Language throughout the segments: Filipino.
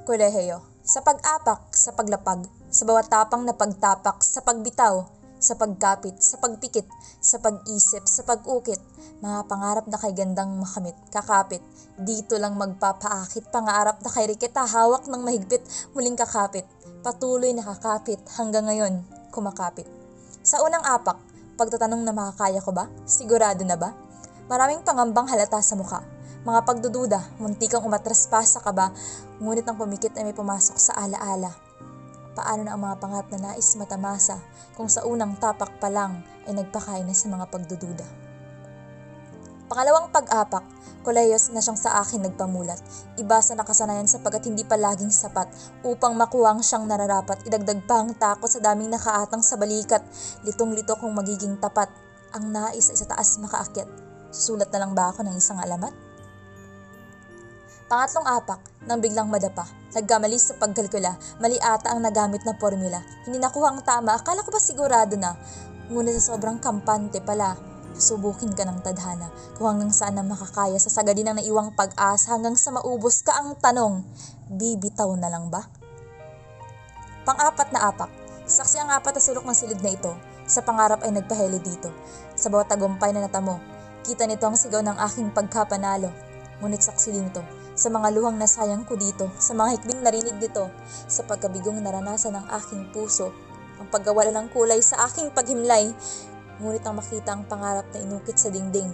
Kolehiyo, sa pag-apak, sa paglapag, sa bawat tapang na pagtapak, sa pagbitaw, sa pagkapit, sa pagpikit, sa pag-isip, sa pag-ukit, mga pangarap na kay gandang makamit, kakapit, dito lang magpapaakit, pangarap na kay rikita, hawak ng mahigpit, muling kakapit, patuloy na kakapit, hanggang ngayon, kumakapit. Sa unang apak, pagtatanong na makakaya ko ba? Sigurado na ba? Maraming pangambang halata sa mukha. Mga pagdududa, muntikang umatras pa sa kaba, ngunit ang pumikit ay may pumasok sa alaala. Paano na ang mga pangarap na nais matamasa kung sa unang tapak pa lang ay nagpakain na sa mga pagdududa? Pangalawang pag-apak, koleyos na siyang sa akin nagpamulat. Iba sa nakasanayan sapagkat hindi pa laging sapat upang makuha ang siyang nararapat. Idagdag pa ang takot sa daming nakaatang sa balikat. Litong-lito kung magiging tapat. Ang nais ay sa taas makaakyat. Susulat na lang ba ako ng isang alamat? Pangatlong apak, nang biglang madapa. Nagkamali sa pagkalkula, mali ata ang nagamit na formula. Hindi nakuha ang tama, akala ko ba sigurado na? Ngunit sa sobrang kampante pala, susubukin ka ng tadhana. Kung hanggang saan na makakaya sa sagadin ng naiwang pag-asa, hanggang sa maubos ka ang tanong, bibitaw na lang ba? Pang-apat na apak, saksi ang apat na sulok ng silid na ito. Sa pangarap ay nagpaheli dito. Sa bawat tagumpay na natamo, kita nito ang sigaw ng aking pagkapanalo. Ngunit saksi din ito sa mga luhang nasayang ko dito, sa mga hikbing narinig dito, sa pagkabigong naranasan ng aking puso, ang pagkawala ng kulay sa aking paghimlay, ngunit ang makita ang pangarap na inukit sa dingding,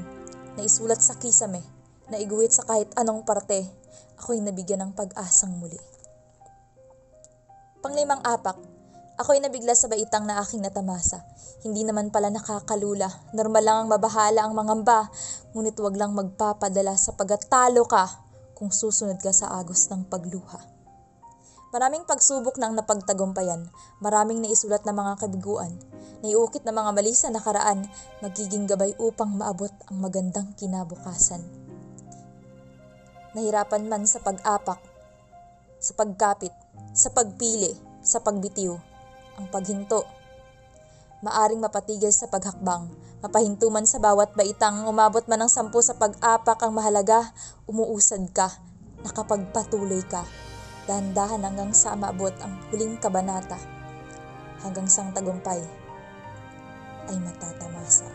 na isulat sa kisame, na iguhit sa kahit anong parte, ako'y nabigyan ng pag-asang muli. Panglimang apak, ako'y nabigla sa baitang na aking natamasa. Hindi naman pala nakakalula, normal lang ang mabahala ang mangamba, ngunit wag lang magpapadala sa pagkatalo ka kung susunod ka sa agos ng pagluha. Maraming pagsubok na ang napagtagumpayan, maraming naisulat na mga kabiguan, naiukit na mga mali sa nakaraan, magiging gabay upang maabot ang magandang kinabukasan. Nahirapan man sa pag-apak, sa pagkapit, sa pagpili, sa pagbitiw, ang paghinto. Maaring mapatigil sa paghakbang, mapahinto man sa bawat baitang, umabot man ng 10 sa pag-apak, ang mahalaga, umuusad ka, nakapagpatuloy ka, dahan-dahan hanggang sa maabot ang huling kabanata, hanggang sang tagumpay ay matatamasa.